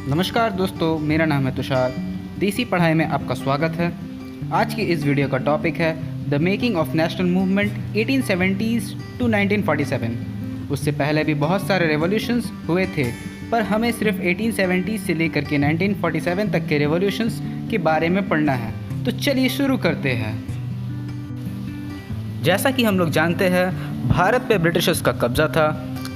नमस्कार दोस्तों, मेरा नाम है तुषार। देसी पढ़ाई में आपका स्वागत है। आज की इस वीडियो का टॉपिक है the making of national movement 1870s to 1947। उससे पहले भी बहुत सारे रेवोल्यूशंस हुए थे, पर हमें सिर्फ 1870 से लेकर के 1947 तक के रेवोल्यूशंस के बारे में पढ़ना है। तो चलिए शुरू करते हैं। जैसा कि हम लोग जानते हैं, भारत पे ब्रिटिशर्स का कब्ज़ा था।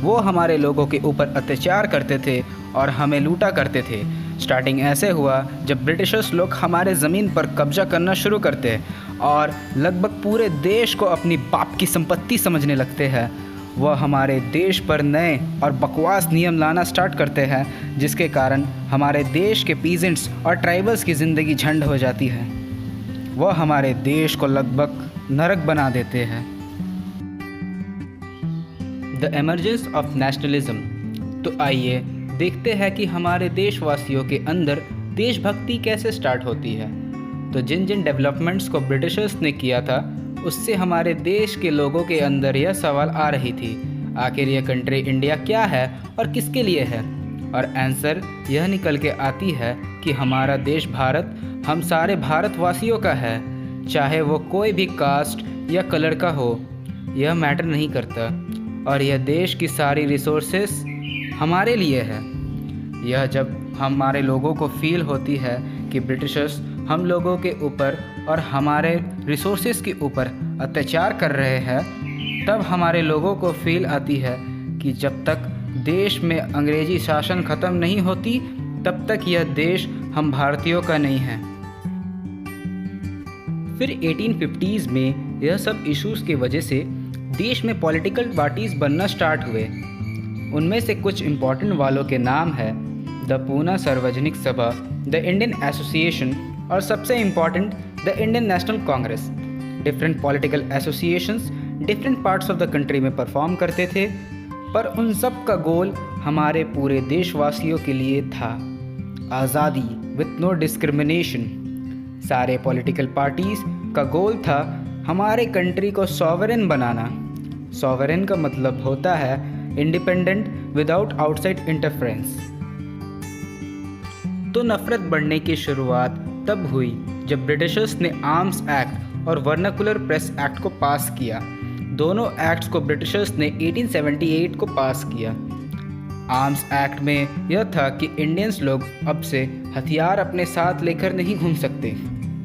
वो हमारे लोगों के ऊपर अत्याचार करते थे और हमें लूटा करते थे। स्टार्टिंग ऐसे हुआ जब ब्रिटिशर्स लोग हमारे ज़मीन पर कब्जा करना शुरू करते और लगभग पूरे देश को अपनी बाप की संपत्ति समझने लगते हैं। वह हमारे देश पर नए और बकवास नियम लाना स्टार्ट करते हैं, जिसके कारण हमारे देश के पीजेंट्स और ट्राइबल्स की ज़िंदगी झंड हो जाती है। वह हमारे देश को लगभग नरक बना देते हैं। The emergence of nationalism. तो आइए देखते हैं कि हमारे देशवासियों के अंदर देशभक्ति कैसे स्टार्ट होती है। तो जिन जिन डेवलपमेंट्स को ब्रिटिशर्स ने किया था, उससे हमारे देश के लोगों के अंदर यह सवाल आ रही थी, आखिर यह कंट्री इंडिया क्या है और किसके लिए है। और आंसर यह निकल के आती है कि हमारा देश भारत हम सारे भारतवासियों का है, चाहे वो कोई भी कास्ट या कलर का हो, यह मैटर नहीं करता। और यह देश की सारी रिसोर्सेस हमारे लिए है। यह जब हमारे लोगों को फील होती है कि ब्रिटिशर्स हम लोगों के ऊपर और हमारे रिसोर्सेस के ऊपर अत्याचार कर रहे हैं, तब हमारे लोगों को फील आती है कि जब तक देश में अंग्रेजी शासन ख़त्म नहीं होती, तब तक यह देश हम भारतीयों का नहीं है। फिर 1850s में यह सब इश्यूज़ की वजह से देश में पॉलिटिकल पार्टीज़ बनना स्टार्ट हुए। उनमें से कुछ इम्पॉर्टेंट वालों के नाम है द पूना सार्वजनिक सभा, द इंडियन एसोसिएशन और सबसे important the Indian national Congress. Different political associations different parts of the country में परफॉर्म करते थे, पर उन सब का गोल हमारे पूरे देशवासियों के लिए था आज़ादी विथ नो डिस्क्रिमिनेशन। सारे पॉलिटिकल पार्टीज़ का गोल था हमारे कंट्री को सॉवरेन बनाना। सॉवरेन का मतलब होता है इंडिपेंडेंट विदाउट आउटसाइड इंटरफेरेंस। तो नफरत बढ़ने की शुरुआत तब हुई जब ब्रिटिशर्स ने आर्म्स एक्ट और वर्नाकुलर प्रेस एक्ट को पास किया। दोनों एक्ट्स को ब्रिटिशर्स ने 1878 को पास किया। आर्म्स एक्ट में यह था कि इंडियंस लोग अब से हथियार अपने साथ लेकर नहीं घूम सकते,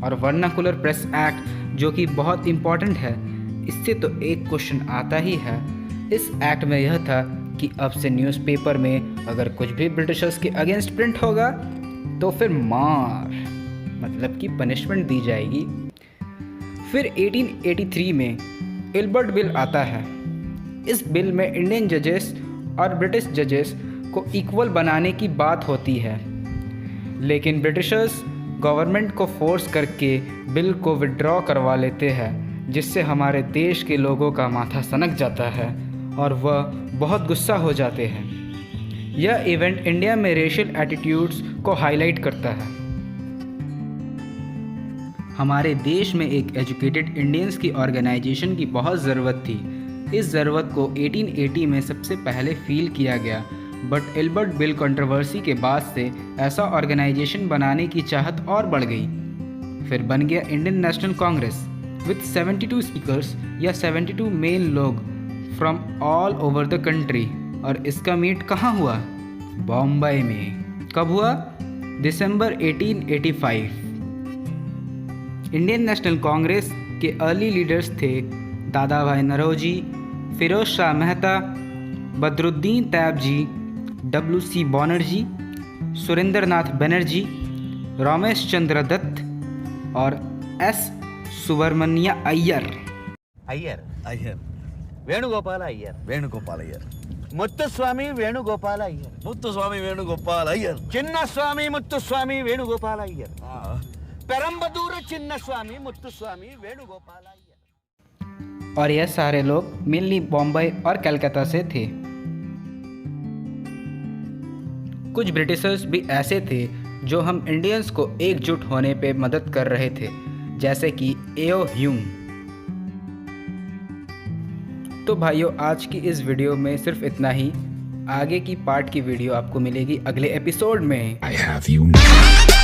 और वर्नाकुलर प्रेस एक्ट जो कि बहुत इम्पॉर्टेंट है, इससे तो एक क्वेश्चन आता ही है। इस एक्ट में यह था कि अब से न्यूज़पेपर में अगर कुछ भी ब्रिटिशर्स के अगेंस्ट प्रिंट होगा तो फिर मार मतलब कि पनिशमेंट दी जाएगी। फिर 1883 में इल्बर्ट बिल आता है। इस बिल में इंडियन जजेस और ब्रिटिश जजेस को इक्वल बनाने की बात होती है, लेकिन ब्रिटिशर्स गवर्नमेंट को फोर्स करके बिल को विड्रॉ करवा लेते हैं, जिससे हमारे देश के लोगों का माथा सनक जाता है और वह बहुत गुस्सा हो जाते हैं। यह इवेंट इंडिया में रेशियल एटीट्यूड्स को हाईलाइट करता है। हमारे देश में एक एजुकेटेड इंडियंस की ऑर्गेनाइजेशन की बहुत ज़रूरत थी। इस ज़रूरत को 1880 में सबसे पहले फील किया गया, बट इल्बर्ट बिल कंट्रोवर्सी के बाद से ऐसा ऑर्गेनाइजेशन बनाने की चाहत और बढ़ गई। फिर बन गया Indian national Congress with 72 speakers या 72 मेन लोग from all over the country. और इसका मीट कहाँ हुआ? बॉम्बे में। कब हुआ? दिसंबर 1885। इंडियन नेशनल कांग्रेस के अर्ली लीडर्स थे दादा भाई नौरोजी, फिरोज शाह मेहता, बदरुद्दीन तैयबजी, WC बनर्जी, सुरेंद्र नाथ बनर्जी, रमेश चंद्र दत्त और S सुब्रमण्य अय्यर। ವೇಣುಗೋಪಾಲ ಅಯ್ಯರ್ ಮುತ್ತುಸ್ವಾಮಿ ವೇಣುಗೋಪಾಲ ಅಯ್ಯರ್ ಚಿನ್ನಸ್ವಾಮಿ ಮುತ್ತುಸ್ವಾಮಿ ವೇಣುಗೋಪಾಲ ಅಯ್ಯರ್ ಪೆರಂಬದೂರ ಚಿನ್ನಸ್ವಾಮಿ ಮುತ್ತುಸ್ವಾमी वेणुगोपाल अय्यर। और यह सारे लोग मेनली बॉम्बे और कलकत्ता से थे। कुछ ब्रिटिशर्स भी ऐसे थे जो हम इंडियंस को एकजुट होने पे मदद कर रहे थे, जैसे कि एओ ह्यूम। तो भाइयों, आज की इस वीडियो में सिर्फ इतना ही। आगे की पार्ट की वीडियो आपको मिलेगी अगले एपिसोड में। I have you now.